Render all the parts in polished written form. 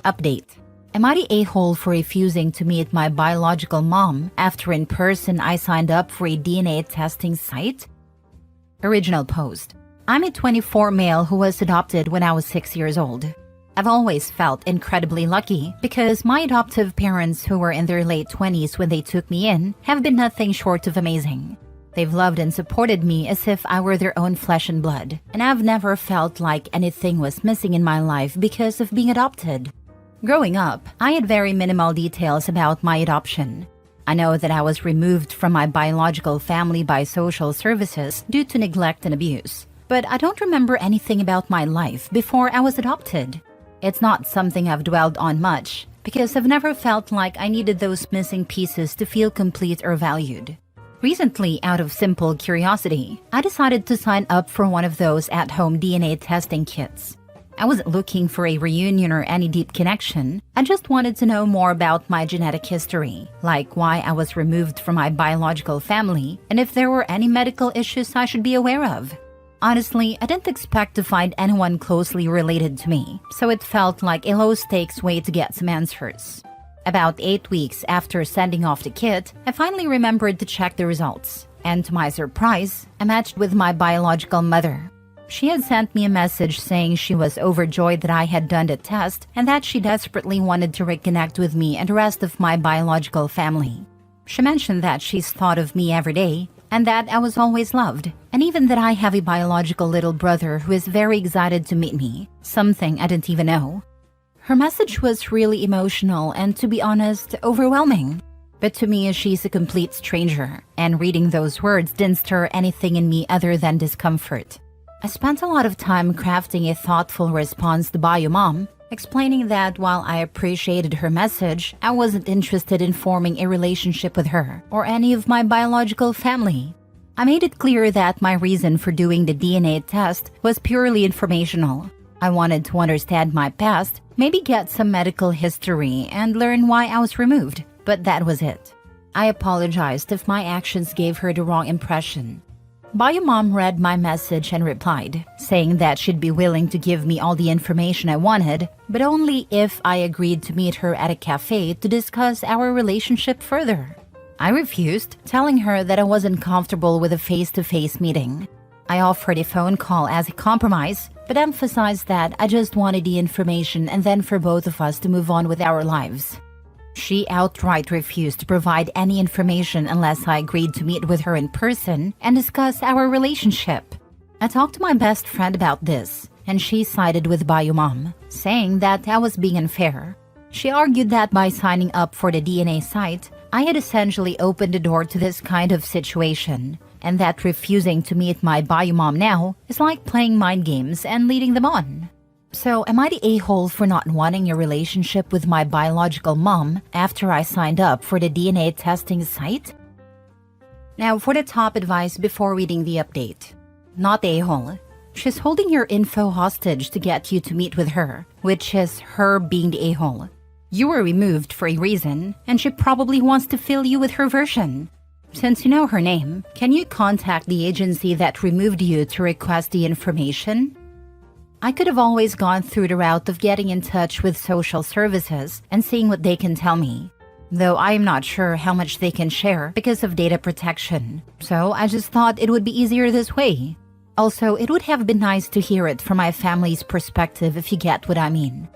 update. Am I the a-hole for refusing to meet my biological mom after in person I signed up for a DNA testing site? Original post. I'm a 24 male who was adopted when I was 6 years old. I've always felt incredibly lucky because my adoptive parents, who were in their late 20s when they took me in, have been nothing short of amazing. They've loved and supported me as if I were their own flesh and blood, and I've never felt like anything was missing in my life because of being adopted. Growing up, I had very minimal details about my adoption. I know that I was removed from my biological family by social services due to neglect and abuse, but I don't remember anything about my life before I was adopted. It's not something I've dwelled on much because I've never felt like I needed those missing pieces to feel complete or valued. Recently, out of simple curiosity, I decided to sign up for one of those at-home DNA testing kits. I wasn't looking for a reunion or any deep connection. I just wanted to know more about my genetic history, like why I was removed from my biological family and if there were any medical issues I should be aware of. Honestly, I didn't expect to find anyone closely related to me, so it felt like a low-stakes way to get some answers. About 8 weeks after sending off the kit, I finally remembered to check the results, and to my surprise, I matched with my biological mother. She had sent me a message saying she was overjoyed that I had done the test and that she desperately wanted to reconnect with me and the rest of my biological family. She mentioned that she's thought of me every day and that I was always loved, and even that I have a biological little brother who is very excited to meet me, something I didn't even know. Her message was really emotional and, to be honest, overwhelming. But to me, she's a complete stranger, and reading those words didn't stir anything in me other than discomfort. I spent a lot of time crafting a thoughtful response to Bio Mom, explaining that while I appreciated her message, I wasn't interested in forming a relationship with her or any of my biological family. I made it clear that my reason for doing the DNA test was purely informational. I wanted to understand my past, maybe get some medical history, and learn why I was removed, but that was it. I apologized if my actions gave her the wrong impression. Bio Mom read my message and replied, saying that she'd be willing to give me all the information I wanted, but only if I agreed to meet her at a cafe to discuss our relationship further. I refused, telling her that I wasn't comfortable with a face-to-face meeting. I offered a phone call as a compromise, but emphasized that I just wanted the information and then for both of us to move on with our lives. She outright refused to provide any information unless I agreed to meet with her in person and discuss our relationship. I talked to my best friend about this, and she sided with Bio Mom, saying that I was being unfair. She argued that by signing up for the DNA site, I had essentially opened the door to this kind of situation, and that refusing to meet my Bio Mom now is like playing mind games and leading them on. So am I the a-hole for not wanting a relationship with my biological mom after I signed up for the DNA testing site? Now for the top advice before reading the update. Not the a-hole. She's holding your info hostage to get you to meet with her, which is her being the a-hole. You were removed for a reason, and she probably wants to fill you with her version. Since you know her name, can you contact the agency that removed you to request the information? I could have always gone through the route of getting in touch with social services and seeing what they can tell me, though I am not sure how much they can share because of data protection, so I just thought it would be easier this way. Also, it would have been nice to hear it from my family's perspective, if you get what I mean.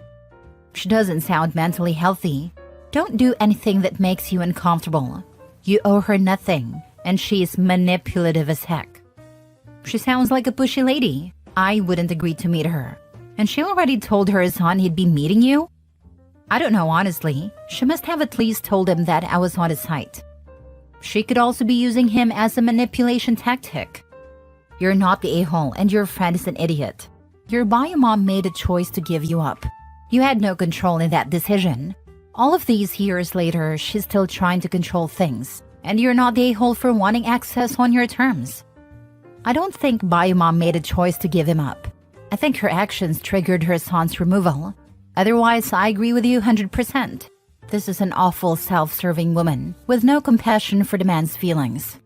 She doesn't sound mentally healthy. Don't do anything that makes you uncomfortable. You owe her nothing, and she's manipulative as heck. She sounds like a pushy lady. I wouldn't agree to meet her. And she already told her son he'd be meeting you? I don't know, honestly. She must have at least told him that I was on his site. She could also be using him as a manipulation tactic. You're not the a-hole, and your friend is an idiot. Your bio mom made a choice to give you up. You had no control in that decision. All of these years later, she's still trying to control things, and you're not the a-hole for wanting access on your terms. I don't think Bio Mom made a choice to give him up. I think her actions triggered her son's removal. Otherwise, I agree with you 100%. This is an awful self-serving woman with no compassion for the man's feelings.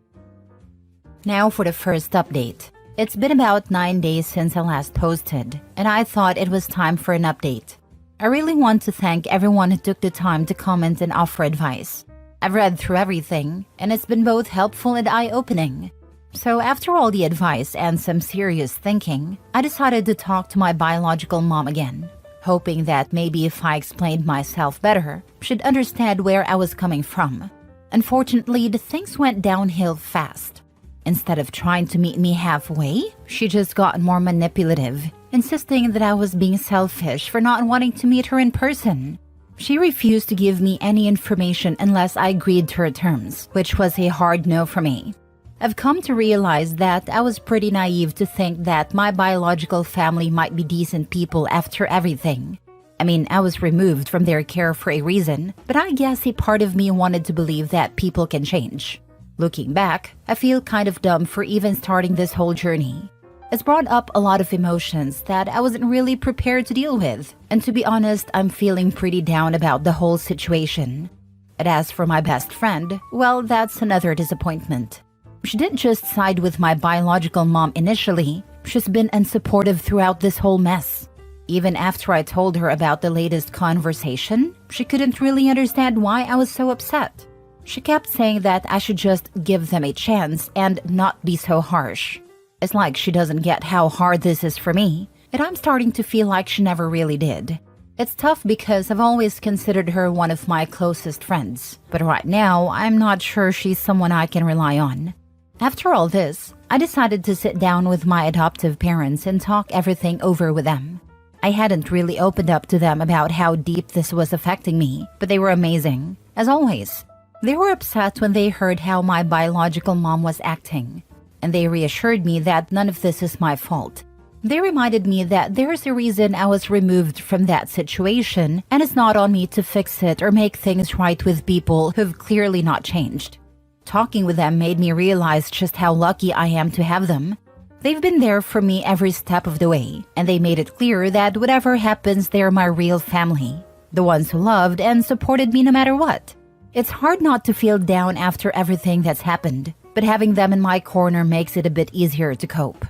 Now for the first update. It's been about 9 days since I last posted, and I thought it was time for an update. I really want to thank everyone who took the time to comment and offer advice. I've read through everything, and it's been both helpful and eye-opening. So after all the advice and some serious thinking, I decided to talk to my biological mom again, hoping that maybe if I explained myself better, she'd understand where I was coming from. Unfortunately, the things went downhill fast. Instead of trying to meet me halfway, she just got more manipulative, insisting that I was being selfish for not wanting to meet her in person. She refused to give me any information unless I agreed to her terms, which was a hard no for me. I've come to realize that I was pretty naive to think that my biological family might be decent people after everything. I mean, I was removed from their care for a reason, but I guess a part of me wanted to believe that people can change. Looking back, I feel kind of dumb for even starting this whole journey. It's brought up a lot of emotions that I wasn't really prepared to deal with, and to be honest, I'm feeling pretty down about the whole situation. And as for my best friend, well, that's another disappointment. She didn't just side with my biological mom initially, she's been unsupportive throughout this whole mess. Even after I told her about the latest conversation, she couldn't really understand why I was so upset. She kept saying that I should just give them a chance and not be so harsh. It's like she doesn't get how hard this is for me, and I'm starting to feel like she never really did. It's tough because I've always considered her one of my closest friends, but right now I'm not sure she's someone I can rely on. After all this, I decided to sit down with my adoptive parents and talk everything over with them. I hadn't really opened up to them about how deep this was affecting me, but they were amazing, as always. They were upset when they heard how my biological mom was acting, and they reassured me that none of this is my fault. They reminded me that there's a reason I was removed from that situation, and it's not on me to fix it or make things right with people who've clearly not changed. Talking with them made me realize just how lucky I am to have them. They've been there for me every step of the way, and they made it clear that whatever happens, they're my real family, the ones who loved and supported me no matter what. It's hard not to feel down after everything that's happened, but having them in my corner makes it a bit easier to cope.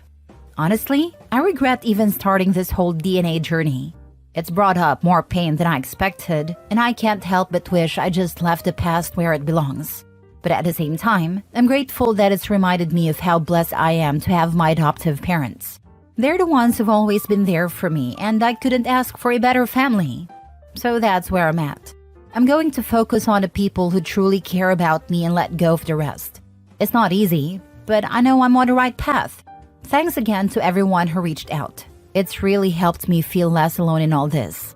Honestly, I regret even starting this whole DNA journey. It's brought up more pain than I expected, and I can't help but wish I just left the past where it belongs. But at the same time, I'm grateful that it's reminded me of how blessed I am to have my adoptive parents. They're the ones who've always been there for me, and I couldn't ask for a better family. So that's where I'm at. I'm going to focus on the people who truly care about me and let go of the rest. It's not easy, but I know I'm on the right path. Thanks again to everyone who reached out. It's really helped me feel less alone in all this.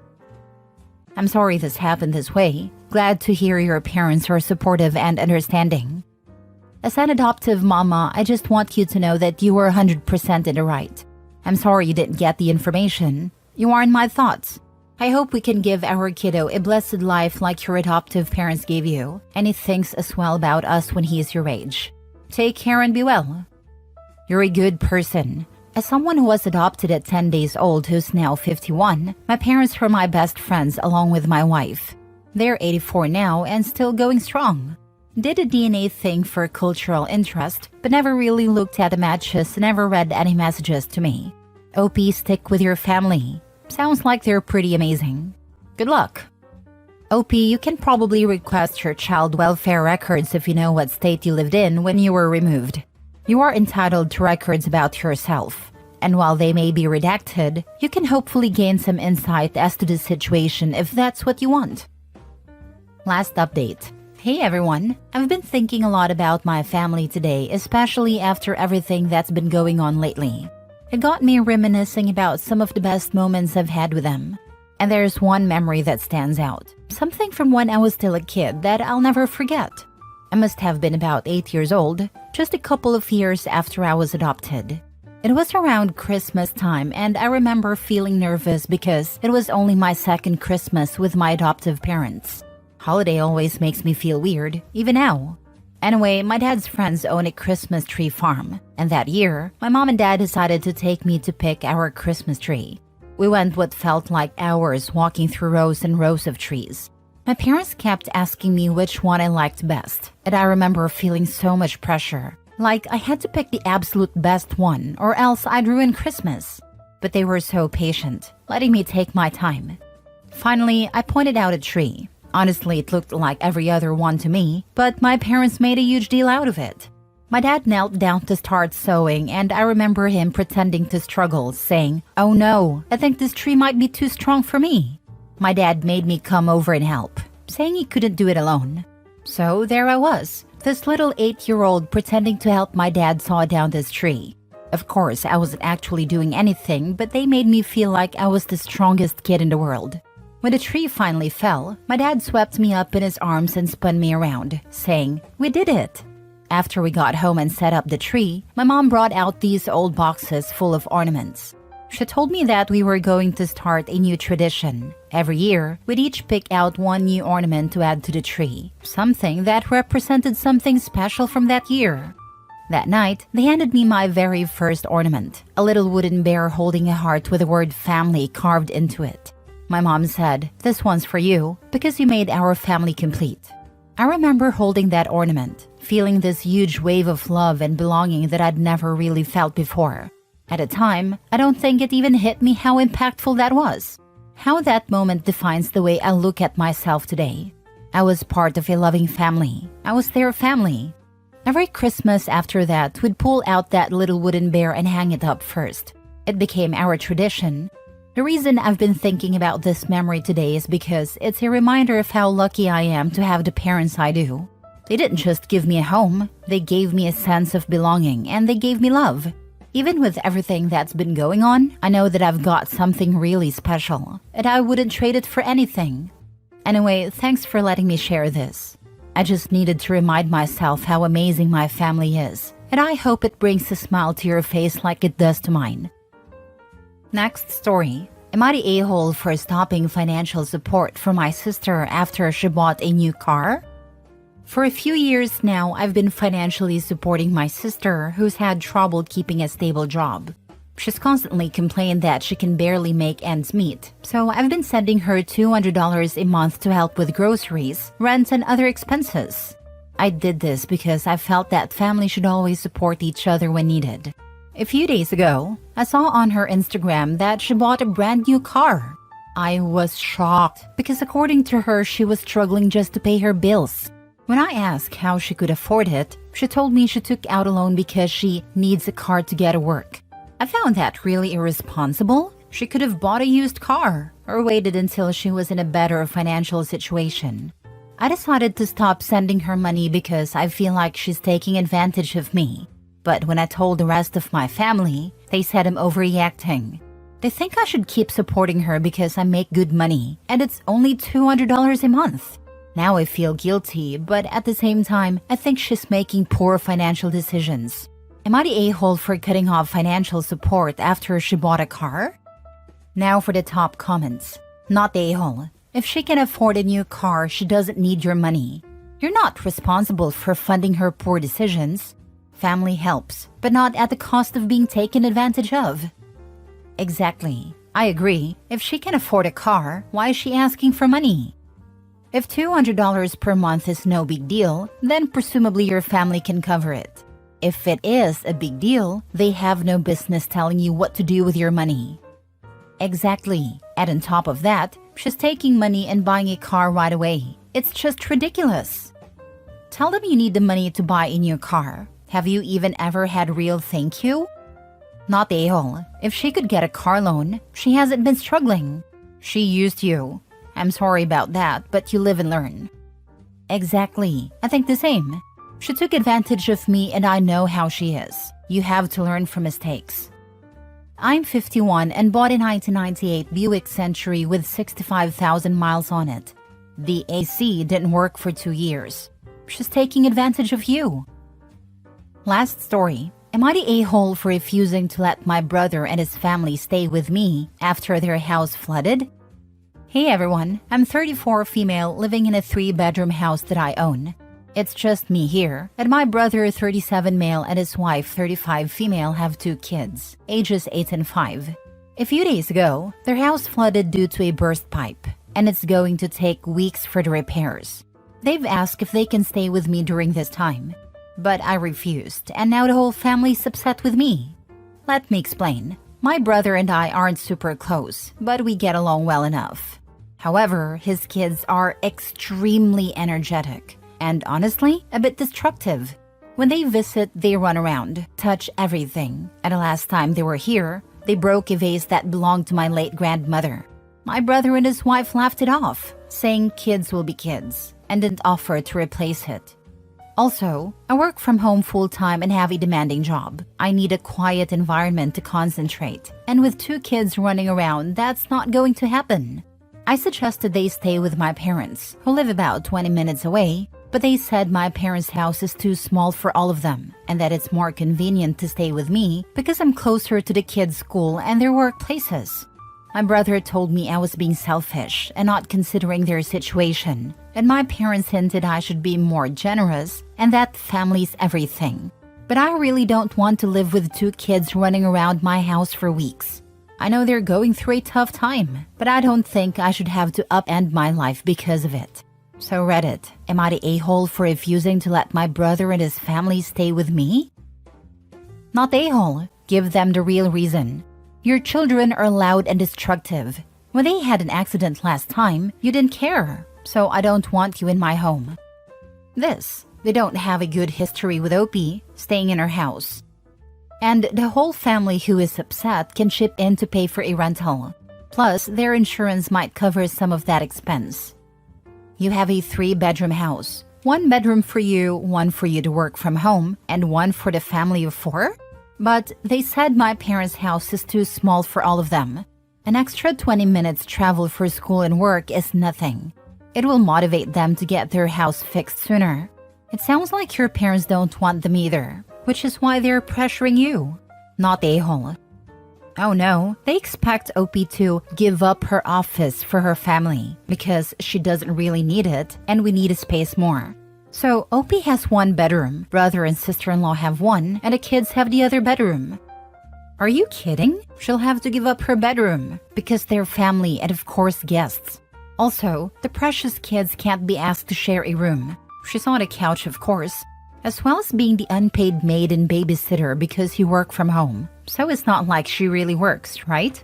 I'm sorry this happened this way. Glad to hear your parents are supportive and understanding. As an adoptive mama, I just want you to know that you were 100% in the right. I'm sorry you didn't get the information. You are in my thoughts. I hope we can give our kiddo a blessed life like your adoptive parents gave you, and he thinks as well about us when he is your age. Take care and be well. You're a good person. As someone who was adopted at 10 days old who's now 51, my parents were my best friends along with my wife. They're 84 now and still going strong. Did a DNA thing for cultural interest, but never really looked at the matches and never read any messages to me. OP, stick with your family. Sounds like they're pretty amazing. Good luck. OP, you can probably request your child welfare records if you know what state you lived in when you were removed. You are entitled to records about yourself, and while they may be redacted, you can hopefully gain some insight as to the situation if that's what you want. Last update. Hey everyone, I've been thinking a lot about my family today, especially after everything that's been going on lately. It got me reminiscing about some of the best moments I've had with them. And there's one memory that stands out. Something from when I was still a kid that I'll never forget. I must have been about 8 years old, just a couple of years after I was adopted. It was around Christmas time, and I remember feeling nervous because it was only my second Christmas with my adoptive parents. Holiday always makes me feel weird, even now. Anyway, my dad's friends own a Christmas tree farm, and that year, my mom and dad decided to take me to pick our Christmas tree. We went what felt like hours walking through rows and rows of trees. My parents kept asking me which one I liked best, and I remember feeling so much pressure. Like I had to pick the absolute best one, or else I'd ruin Christmas. But they were so patient, letting me take my time. Finally, I pointed out a tree. Honestly, it looked like every other one to me, but my parents made a huge deal out of it. My dad knelt down to start sewing, and I remember him pretending to struggle, saying, "Oh no, I think this tree might be too strong for me." My dad made me come over and help, saying he couldn't do it alone. So there I was, this little 8-year-old pretending to help my dad saw down this tree. Of course, I wasn't actually doing anything, but they made me feel like I was the strongest kid in the world. When the tree finally fell, my dad swept me up in his arms and spun me around, saying, "We did it." After we got home and set up the tree, my mom brought out these old boxes full of ornaments. She told me that we were going to start a new tradition. Every year, we'd each pick out one new ornament to add to the tree, something that represented something special from that year. That night, they handed me my very first ornament, a little wooden bear holding a heart with the word family carved into it. My mom said, "This one's for you, because you made our family complete." I remember holding that ornament, feeling this huge wave of love and belonging that I'd never really felt before. At the time, I don't think it even hit me how impactful that was. How that moment defines the way I look at myself today. I was part of a loving family. I was their family. Every Christmas after that, we'd pull out that little wooden bear and hang it up first. It became our tradition. The reason I've been thinking about this memory today is because it's a reminder of how lucky I am to have the parents I do. They didn't just give me a home, they gave me a sense of belonging, and they gave me love. Even with everything that's been going on, I know that I've got something really special, and I wouldn't trade it for anything. Anyway, thanks for letting me share this. I just needed to remind myself how amazing my family is, and I hope it brings a smile to your face like it does to mine. Next story. Am I the a-hole for stopping financial support for my sister after she bought a new car? For a few years now, I've been financially supporting my sister who's had trouble keeping a stable job. She's constantly complained that she can barely make ends meet, so I've been sending her $200 a month to help with groceries, rent, and other expenses. I did this because I felt that family should always support each other when needed. A few days ago, I saw on her Instagram that she bought a brand new car. I was shocked because according to her, she was struggling just to pay her bills. When I asked how she could afford it, she told me she took out a loan because she needs a car to get to work. I found that really irresponsible. She could have bought a used car or waited until she was in a better financial situation. I decided to stop sending her money because I feel like she's taking advantage of me. But when I told the rest of my family, they said I'm overreacting. They think I should keep supporting her because I make good money, and it's only $200 a month. Now I feel guilty, but at the same time, I think she's making poor financial decisions. Am I the a-hole for cutting off financial support after she bought a car? Now for the top comments. Not the a-hole. If she can afford a new car, she doesn't need your money. You're not responsible for funding her poor decisions. Family helps, but not at the cost of being taken advantage of. Exactly. I agree. If she can afford a car, why is she asking for money? If $200 per month is no big deal, then presumably your family can cover it. If it is a big deal, they have no business telling you what to do with your money. Exactly. And on top of that, she's taking money and buying a car right away. It's just ridiculous. Tell them you need the money to buy a new car. Have you even ever had real thank you? Not the a-hole. If she could get a car loan, she hasn't been struggling. She used you. I'm sorry about that, but you live and learn. Exactly. I think the same. She took advantage of me and I know how she is. You have to learn from mistakes. I'm 51 and bought a 1998 Buick Century with 65,000 miles on it. The AC didn't work for 2 years. She's taking advantage of you. Last story. Am I the a-hole for refusing to let my brother and his family stay with me after their house flooded? Hey everyone, I'm 34 female living in a 3-bedroom house that I own. It's just me here, and my brother 37 male and his wife 35 female have 2 kids, ages 8 and 5. A few days ago, their house flooded due to a burst pipe, and it's going to take weeks for the repairs. They've asked if they can stay with me during this time. But I refused, and now the whole family's upset with me. Let me explain. My brother and I aren't super close, but we get along well enough. However, his kids are extremely energetic and honestly a bit destructive. When they visit, they run around, touch everything. And the last time they were here, they broke a vase that belonged to my late grandmother. My brother and his wife laughed it off, saying kids will be kids, and didn't offer to replace it. Also, I work from home full-time and have a demanding job. I need a quiet environment to concentrate. And with 2 kids running around, that's not going to happen. I suggested they stay with my parents, who live about 20 minutes away, but they said my parents' house is too small for all of them, and that it's more convenient to stay with me because I'm closer to the kids' school and their workplaces. My brother told me I was being selfish and not considering their situation, and my parents hinted I should be more generous and that family's everything. But I really don't want to live with 2 kids running around my house for weeks. I know they're going through a tough time, but I don't think I should have to upend my life because of it. So Reddit, am I the a-hole for refusing to let my brother and his family stay with me? Not the a-hole. Give them the real reason. Your children are loud and destructive. When they had an accident last time, you didn't care. So I don't want you in my home. They don't have a good history with Opie staying in her house. And the whole family who is upset can chip in to pay for a rental. Plus, their insurance might cover some of that expense. You have a 3-bedroom house. 1 bedroom for you, 1 for you to work from home, and 1 for the family of 4? But they said my parents' house is too small for all of them. An extra 20 minutes travel for school and work is nothing. It will motivate them to get their house fixed sooner. It sounds like your parents don't want them either, which is why they're pressuring you. Not the a-hole. Oh no, they expect Opie to give up her office for her family because she doesn't really need it and we need a space more. So Opie has 1 bedroom, brother and sister-in-law have 1, and the kids have the other bedroom. Are you kidding? She'll have to give up her bedroom because they're family and of course guests. Also, the precious kids can't be asked to share a room. She's on a couch of course, as well as being the unpaid maid and babysitter because you work from home. So it's not like she really works, right?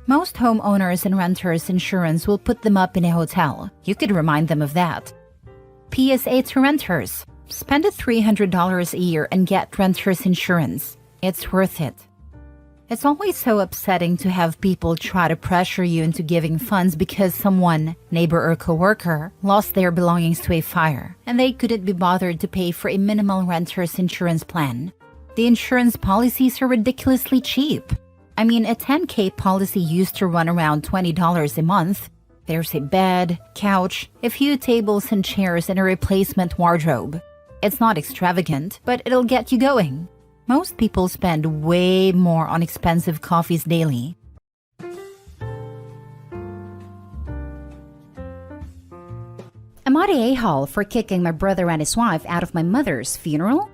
Most homeowners and renters insurance will put them up in a hotel. You could remind them of that. PSA to renters. Spend $300 a year and get renter's insurance. It's worth it. It's always so upsetting to have people try to pressure you into giving funds because someone, neighbor or coworker, lost their belongings to a fire and they couldn't be bothered to pay for a minimal renter's insurance plan. The insurance policies are ridiculously cheap. I mean, a $10K policy used to run around $20 a month. There's a bed, couch, a few tables and chairs, and a replacement wardrobe. It's not extravagant, but it'll get you going. Most people spend way more on expensive coffees daily. Am I the a-hole for kicking my brother and his wife out of my mother's funeral?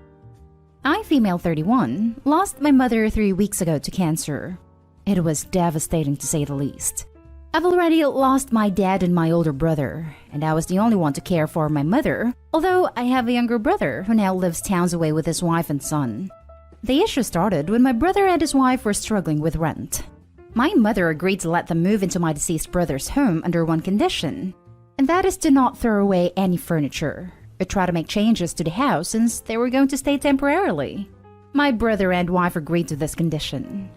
I, female 31, lost my mother 3 weeks ago to cancer. It was devastating to say the least. I've already lost my dad and my older brother, and I was the only one to care for my mother, although I have a younger brother who now lives towns away with his wife and son. The issue started when my brother and his wife were struggling with rent. My mother agreed to let them move into my deceased brother's home under one condition, and that is to not throw away any furniture, or try to make changes to the house since they were going to stay temporarily. My brother and wife agreed to this condition.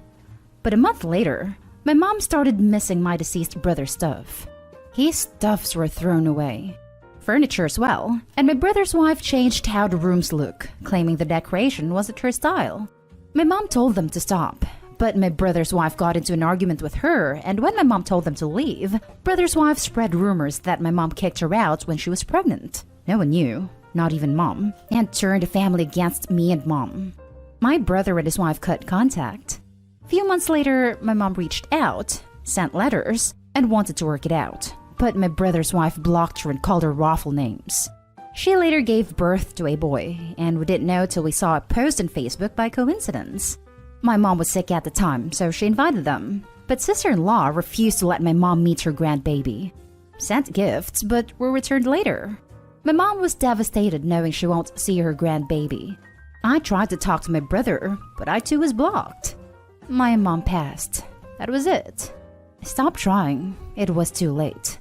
But a month later, my mom started missing my deceased brother's stuff. His stuffs were thrown away. Furniture as well, and my brother's wife changed how the rooms look, claiming the decoration wasn't her style. My mom told them to stop, but my brother's wife got into an argument with her, and when my mom told them to leave, brother's wife spread rumors that my mom kicked her out when she was pregnant. No one knew, not even mom, and turned the family against me and mom. My brother and his wife cut contact. A few months later, my mom reached out, sent letters, and wanted to work it out. But my brother's wife blocked her and called her awful names. She later gave birth to a boy, and we didn't know till we saw a post on Facebook by coincidence. My mom was sick at the time, so she invited them. But sister-in-law refused to let my mom meet her grandbaby. Sent gifts, but were returned later. My mom was devastated knowing she won't see her grandbaby. I tried to talk to my brother, but I too was blocked. My mom passed. That was it. I stopped trying. It was too late.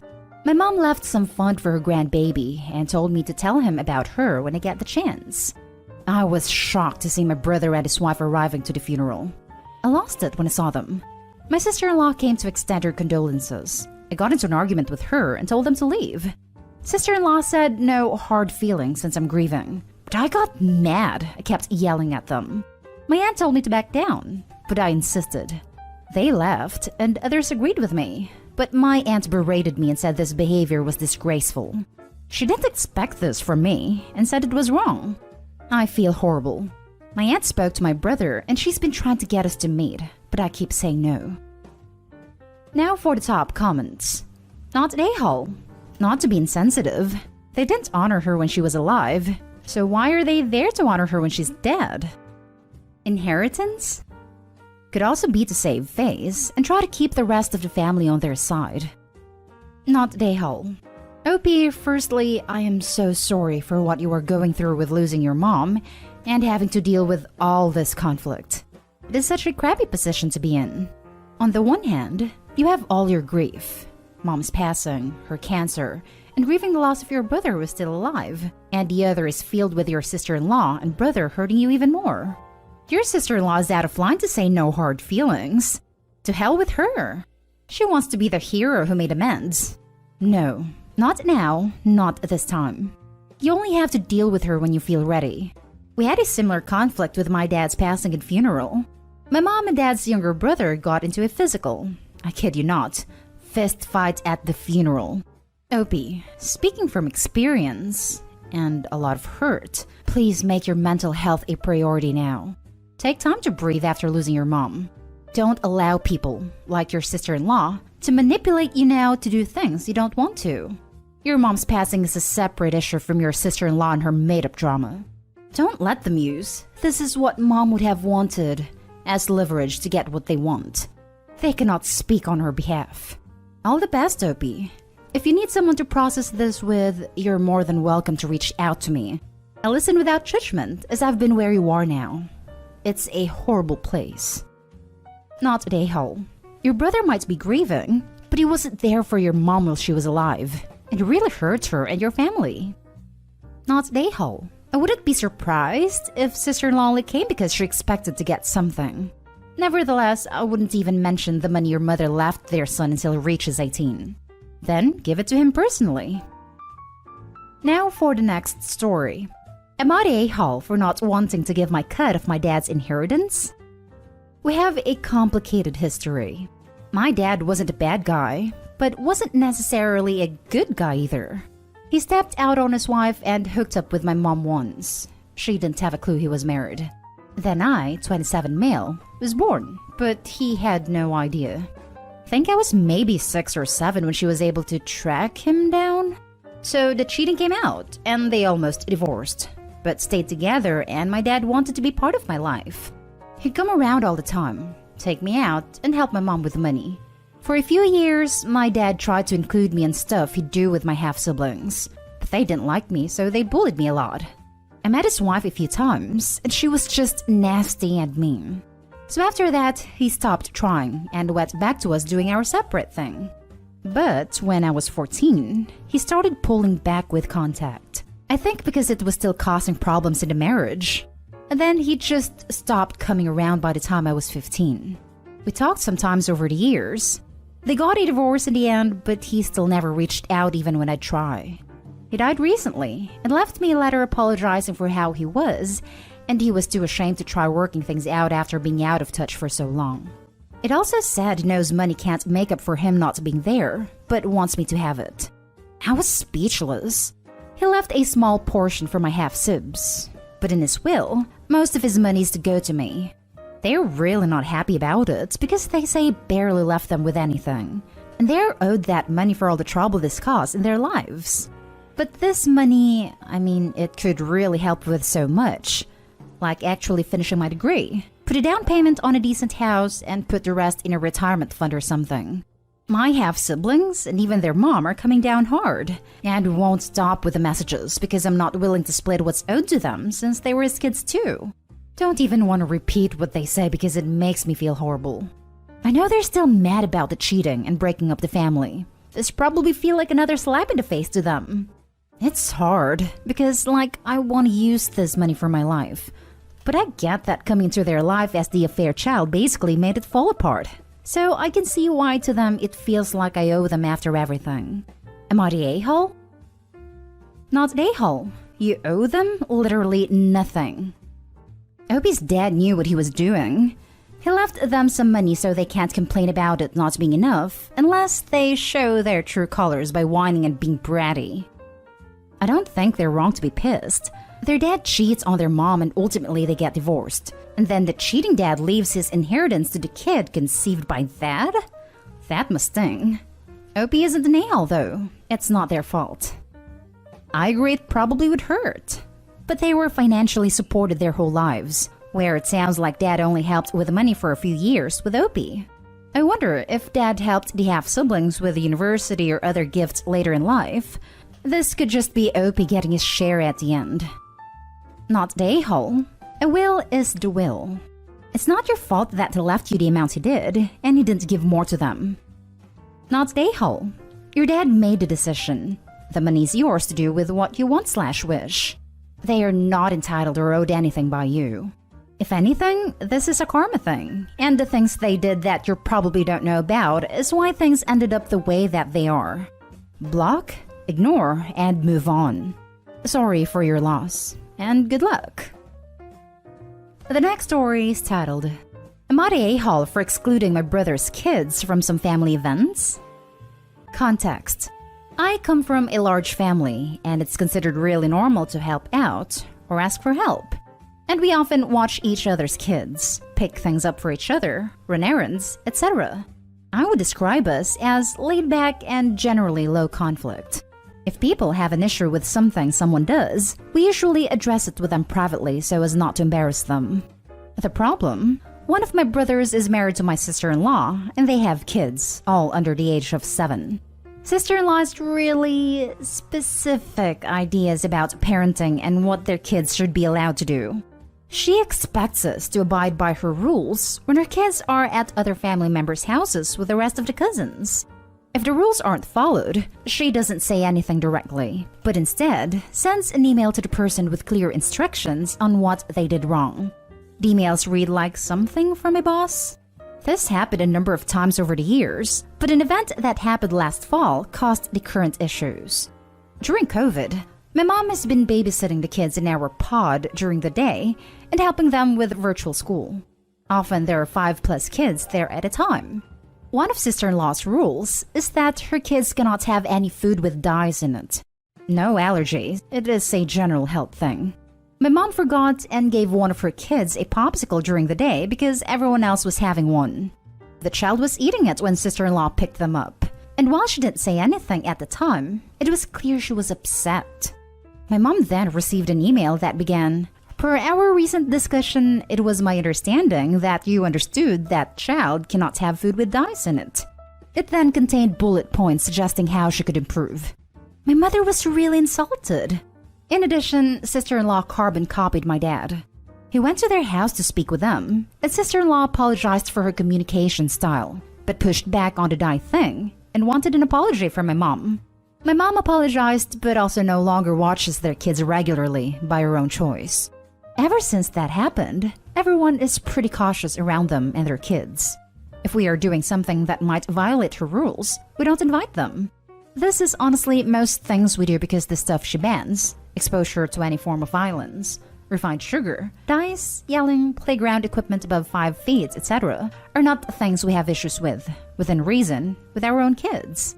My mom left some fund for her grandbaby and told me to tell him about her when I get the chance. I was shocked to see my brother and his wife arriving to the funeral. I lost it when I saw them. My sister-in-law came to extend her condolences. I got into an argument with her and told them to leave. Sister-in-law said no hard feelings since I'm grieving. But I got mad. I kept yelling at them. My aunt told me to back down, but I insisted. They left, and others agreed with me. But my aunt berated me and said this behavior was disgraceful. She didn't expect this from me and said it was wrong. I feel horrible. My aunt spoke to my brother and she's been trying to get us to meet, but I keep saying no. Now for the top comments. Not an a-hole. Not to be insensitive. They didn't honor her when she was alive, so why are they there to honor her when she's dead? Inheritance? Could also be to save face and try to keep the rest of the family on their side. Not an a-hole. OP, firstly, I am so sorry for what you are going through with losing your mom and having to deal with all this conflict. It is such a crappy position to be in. On the one hand, you have all your grief. Mom's passing, her cancer, and grieving the loss of your brother who is still alive. And the other is filled with your sister-in-law and brother hurting you even more. Your sister-in-law is out of line to say no hard feelings. To hell with her. She wants to be the hero who made amends. No, not now, not at this time. You only have to deal with her when you feel ready. We had a similar conflict with my dad's passing and funeral. My mom and dad's younger brother got into a physical. I kid you not. Fist fight at the funeral. Opie, speaking from experience and a lot of hurt, please make your mental health a priority now. Take time to breathe after losing your mom. Don't allow people, like your sister-in-law, to manipulate you now to do things you don't want to. Your mom's passing is a separate issue from your sister-in-law and her made-up drama. Don't let them use "this is what mom would have wanted" as leverage to get what they want. They cannot speak on her behalf. All the best, Opie. If you need someone to process this with, you're more than welcome to reach out to me. I listen without judgment, as I've been where you are now. It's a horrible place. Not an a-hole. Your brother might be grieving, but he wasn't there for your mom while she was alive. It really hurts her and your family. Not an a-hole. I wouldn't be surprised if sister-in-law only came because she expected to get something. Nevertheless, I wouldn't even mention the money your mother left their son until he reaches 18. Then give it to him personally. Now for the next story. Am I the a-hole for not wanting to give my cut of my dad's inheritance? We have a complicated history. My dad wasn't a bad guy, but wasn't necessarily a good guy either. He stepped out on his wife and hooked up with my mom once. She didn't have a clue he was married. Then I, 27 male, was born, but he had no idea. Think I was maybe 6 or 7 when she was able to track him down. So the cheating came out, and they almost divorced, but stayed together, and my dad wanted to be part of my life. He'd come around all the time, take me out, and help my mom with money. For a few years, my dad tried to include me in stuff he'd do with my half-siblings, but they didn't like me, so they bullied me a lot. I met his wife a few times, and she was just nasty and mean. So after that, he stopped trying and went back to us doing our separate thing. But when I was 14, he started pulling back with contact. I think because it was still causing problems in the marriage. And then he just stopped coming around by the time I was 15. We talked sometimes over the years. They got a divorce in the end, but he still never reached out even when I'd try. He died recently and left me a letter apologizing for how he was, and he was too ashamed to try working things out after being out of touch for so long. It also said he knows money can't make up for him not being there, but wants me to have it. I was speechless. He left a small portion for my half-sibs, but in his will, most of his money is to go to me. They're really not happy about it because they say he barely left them with anything, and they're owed that money for all the trouble this caused in their lives. But this money, it could really help with so much. Like actually finishing my degree, put a down payment on a decent house, and put the rest in a retirement fund or something. My half-siblings and even their mom are coming down hard, and won't stop with the messages because I'm not willing to split what's owed to them since they were his kids too. Don't even want to repeat what they say because it makes me feel horrible. I know they're still mad about the cheating and breaking up the family. this probably feel like another slap in the face to them. It's hard because, I want to use this money for my life. But I get that coming into their life as the affair child basically made it fall apart. So I can see why to them it feels like I owe them after everything. Am I the a-hole? Not the a-hole. You owe them literally nothing. Opie's dad knew what he was doing. He left them some money so they can't complain about it not being enough unless they show their true colors by whining and being bratty. I don't think they're wrong to be pissed. Their dad cheats on their mom and ultimately they get divorced. And then the cheating dad leaves his inheritance to the kid conceived by dad? That must sting. Opie isn't an a-hole though. It's not their fault. I agree it probably would hurt. But they were financially supported their whole lives, where it sounds like dad only helped with the money for a few years with Opie. I wonder if dad helped the half-siblings with the university or other gifts later in life. This could just be Opie getting his share at the end. Not the a-hole. A will is the will. It's not your fault that he left you the amount he did, and he didn't give more to them. Not the a-hole. Your dad made the decision. The money's yours to do with what you want/wish. They are not entitled or owed anything by you. If anything, this is a karma thing, and the things they did that you probably don't know about is why things ended up the way that they are. Block, ignore, and move on. Sorry for your loss, and good luck. The next story is titled, Am I the a-hole for excluding my brother's kids from some family events? Context. I come from a large family, and it's considered really normal to help out or ask for help. And we often watch each other's kids, pick things up for each other, run errands, etc. I would describe us as laid back and generally low conflict. If people have an issue with something someone does, we usually address it with them privately so as not to embarrass them. The problem? One of my brothers is married to my sister-in-law, and they have kids, all under the age of 7. Sister-in-law has really specific ideas about parenting and what their kids should be allowed to do. She expects us to abide by her rules when her kids are at other family members' houses with the rest of the cousins. If the rules aren't followed, she doesn't say anything directly, but instead sends an email to the person with clear instructions on what they did wrong. The emails read like something from a boss. This happened a number of times over the years, but an event that happened last fall caused the current issues. During COVID, my mom has been babysitting the kids in our pod during the day and helping them with virtual school. Often there are 5+ kids there at a time. One of sister-in-law's rules is that her kids cannot have any food with dyes in it. No allergies, it is a general health thing. My mom forgot and gave one of her kids a popsicle during the day because everyone else was having one. The child was eating it when sister-in-law picked them up, and while she didn't say anything at the time, it was clear she was upset. My mom then received an email that began, Per our recent discussion, it was my understanding that you understood that child cannot have food with dyes in it. It then contained bullet points suggesting how she could improve. My mother was really insulted. In addition, sister-in-law carbon copied my dad. He went to their house to speak with them, and sister-in-law apologized for her communication style, but pushed back on the dye thing and wanted an apology from my mom. My mom apologized, but also no longer watches their kids regularly by her own choice. Ever since that happened, everyone is pretty cautious around them and their kids. If we are doing something that might violate her rules, we don't invite them. This is honestly most things we do because the stuff she bans, exposure to any form of violence, refined sugar, dyes, yelling, playground equipment above 5 feet, etc., are not things we have issues with, within reason, with our own kids.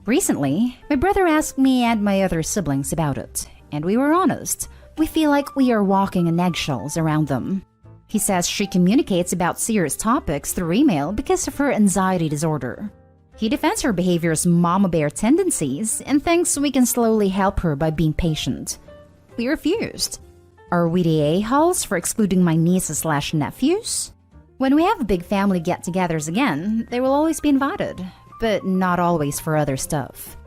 Recently, my brother asked me and my other siblings about it, and we were honest. We feel like we are walking on eggshells around them. He says she communicates about serious topics through email because of her anxiety disorder. He defends her behavior's mama bear tendencies and thinks we can slowly help her by being patient. We refused. Are we the a-holes for excluding my nieces/nephews? When we have big family get-togethers again, they will always be invited, but not always for other stuff.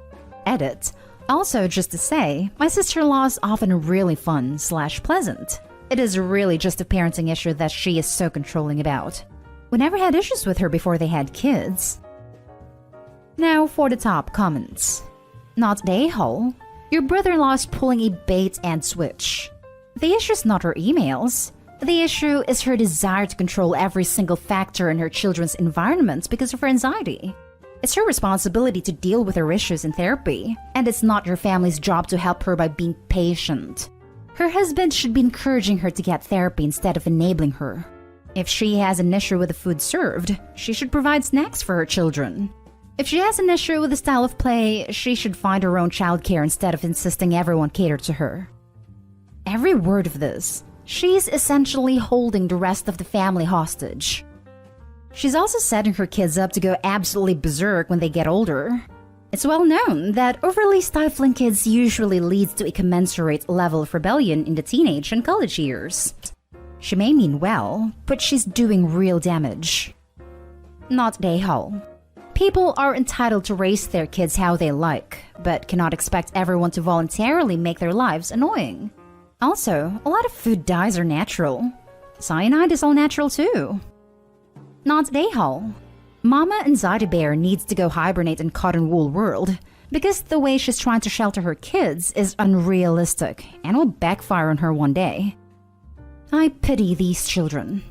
Edit. Also, just to say, my sister-in-law is often really fun/pleasant. It is really just a parenting issue that she is so controlling about. We never had issues with her before they had kids. Now for the top comments. Not the a-hole. Your brother-in-law is pulling a bait and switch. The issue is not her emails. The issue is her desire to control every single factor in her children's environment because of her anxiety. It's her responsibility to deal with her issues in therapy, and it's not your family's job to help her by being patient. Her husband should be encouraging her to get therapy instead of enabling her. If she has an issue with the food served, she should provide snacks for her children. If she has an issue with the style of play, she should find her own childcare instead of insisting everyone cater to her. Every word of this, she's essentially holding the rest of the family hostage. She's also setting her kids up to go absolutely berserk when they get older. It's well known that overly stifling kids usually leads to a commensurate level of rebellion in the teenage and college years. She may mean well, but she's doing real damage. Not the a-hole. People are entitled to raise their kids how they like, but cannot expect everyone to voluntarily make their lives annoying. Also, a lot of food dyes are natural. Cyanide is all natural too. Not the a-hole. Mama Anxiety Bear needs to go hibernate in cotton wool world because the way she's trying to shelter her kids is unrealistic and will backfire on her one day. I pity these children.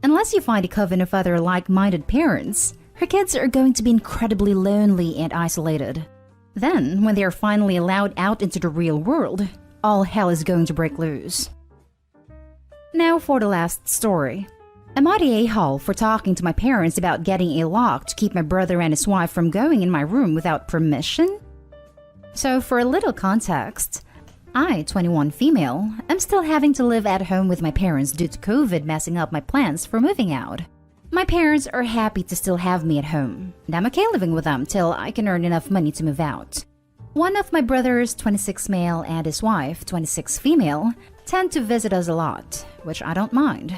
Unless you find a coven of other like-minded parents, her kids are going to be incredibly lonely and isolated. Then, when they are finally allowed out into the real world, all hell is going to break loose. Now for the last story. Am I the a-hole for talking to my parents about getting a lock to keep my brother and his wife from going in my room without permission? So for a little context, I, 21 female, am still having to live at home with my parents due to COVID messing up my plans for moving out. My parents are happy to still have me at home, and I'm okay living with them till I can earn enough money to move out. One of my brothers, 26 male, and his wife, 26 female, tend to visit us a lot, which I don't mind.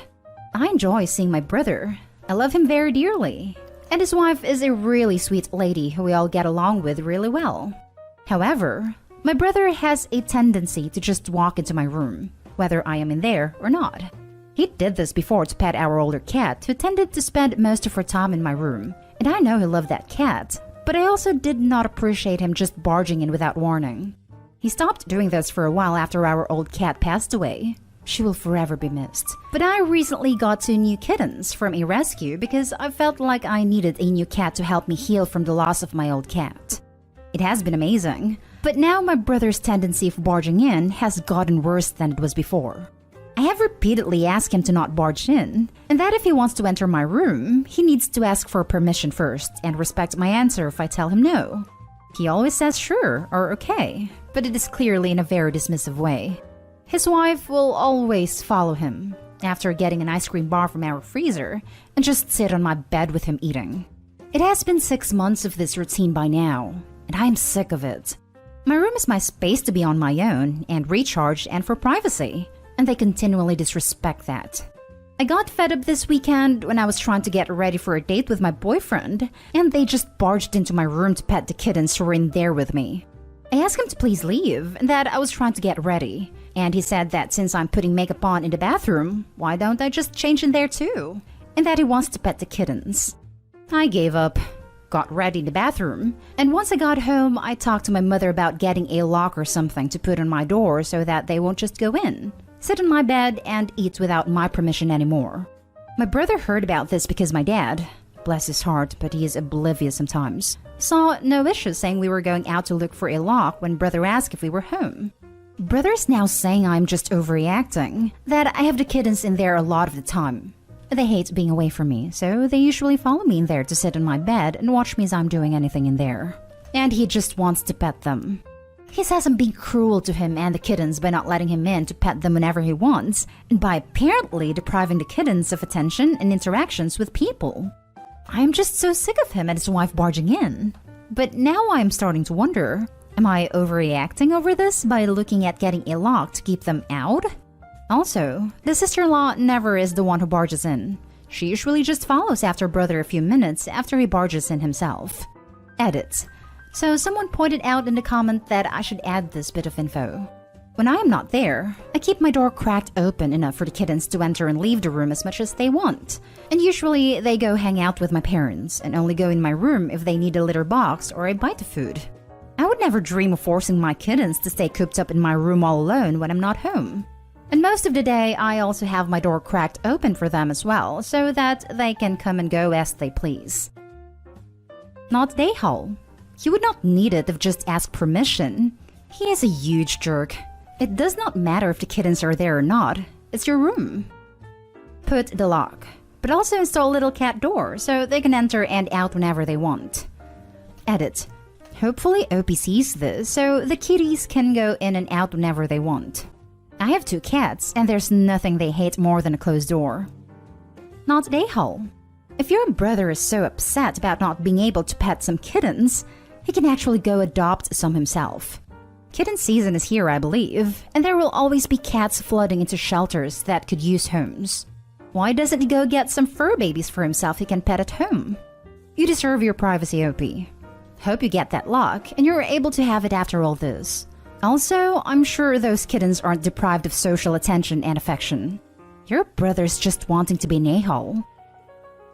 I enjoy seeing my brother. I love him very dearly. And his wife is a really sweet lady who we all get along with really well. However, my brother has a tendency to just walk into my room, whether I am in there or not. He did this before to pet our older cat, who tended to spend most of her time in my room. And I know he loved that cat, but I also did not appreciate him just barging in without warning. He stopped doing this for a while after our old cat passed away. She will forever be missed. But I recently got 2 new kittens from a rescue because I felt like I needed a new cat to help me heal from the loss of my old cat. It has been amazing, but now my brother's tendency of barging in has gotten worse than it was before. I have repeatedly asked him to not barge in, and that if he wants to enter my room, he needs to ask for permission first and respect my answer if I tell him no. He always says sure or okay, but it is clearly in a very dismissive way. His wife will always follow him after getting an ice cream bar from our freezer and just sit on my bed with him eating. It has been 6 months of this routine by now, and I am sick of it. My room is my space to be on my own and recharge and for privacy, and they continually disrespect that. I got fed up this weekend when I was trying to get ready for a date with my boyfriend, and they just barged into my room to pet the kittens who were in there with me. I asked him to please leave and that I was trying to get ready, and he said that since I'm putting makeup on in the bathroom, why don't I just change in there too? And that he wants to pet the kittens. I gave up, got ready in the bathroom, and once I got home, I talked to my mother about getting a lock or something to put on my door so that they won't just go in, sit on my bed, and eat without my permission anymore. My brother heard about this because my dad, bless his heart, but he is oblivious sometimes, saw no issues saying we were going out to look for a lock when brother asked if we were home. Brother's now saying I'm just overreacting, that I have the kittens in there a lot of the time. They hate being away from me, so they usually follow me in there to sit on my bed and watch me as I'm doing anything in there. And he just wants to pet them. He says I'm being cruel to him and the kittens by not letting him in to pet them whenever he wants, and by apparently depriving the kittens of attention and interactions with people. I am just so sick of him and his wife barging in. But now I am starting to wonder, am I overreacting over this by looking at getting a lock to keep them out? Also, the sister-in-law never is the one who barges in. She usually just follows after brother a few minutes after he barges in himself. Edit. So someone pointed out in the comment that I should add this bit of info. When I am not there, I keep my door cracked open enough for the kittens to enter and leave the room as much as they want. And usually they go hang out with my parents and only go in my room if they need a litter box or a bite of food. I would never dream of forcing my kittens to stay cooped up in my room all alone when I'm not home. And most of the day, I also have my door cracked open for them as well, so that they can come and go as they please. Not Dayhall. He would not need it if just asked permission. He is a huge jerk. It does not matter if the kittens are there or not. It's your room. Put the lock, but also install a little cat door so they can enter and out whenever they want. Edit. Hopefully OP sees this so the kitties can go in and out whenever they want. I have 2 cats and there's nothing they hate more than a closed door. Not Dayhall. If your brother is so upset about not being able to pet some kittens, he can actually go adopt some himself. Kitten season is here, I believe, and there will always be cats flooding into shelters that could use homes. Why doesn't he go get some fur babies for himself he can pet at home? You deserve your privacy, OP. Hope you get that lock and you're able to have it after all this. Also, I'm sure those kittens aren't deprived of social attention and affection. Your brother's just wanting to be an a-hole.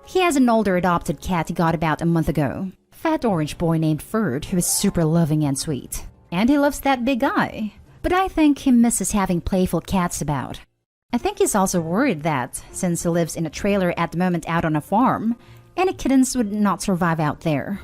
He has an older adopted cat he got about a month ago. Fat orange boy named Ferd who is super loving and sweet. And he loves that big guy. But I think he misses having playful cats about. I think he's also worried that, since he lives in a trailer at the moment out on a farm, any kittens would not survive out there.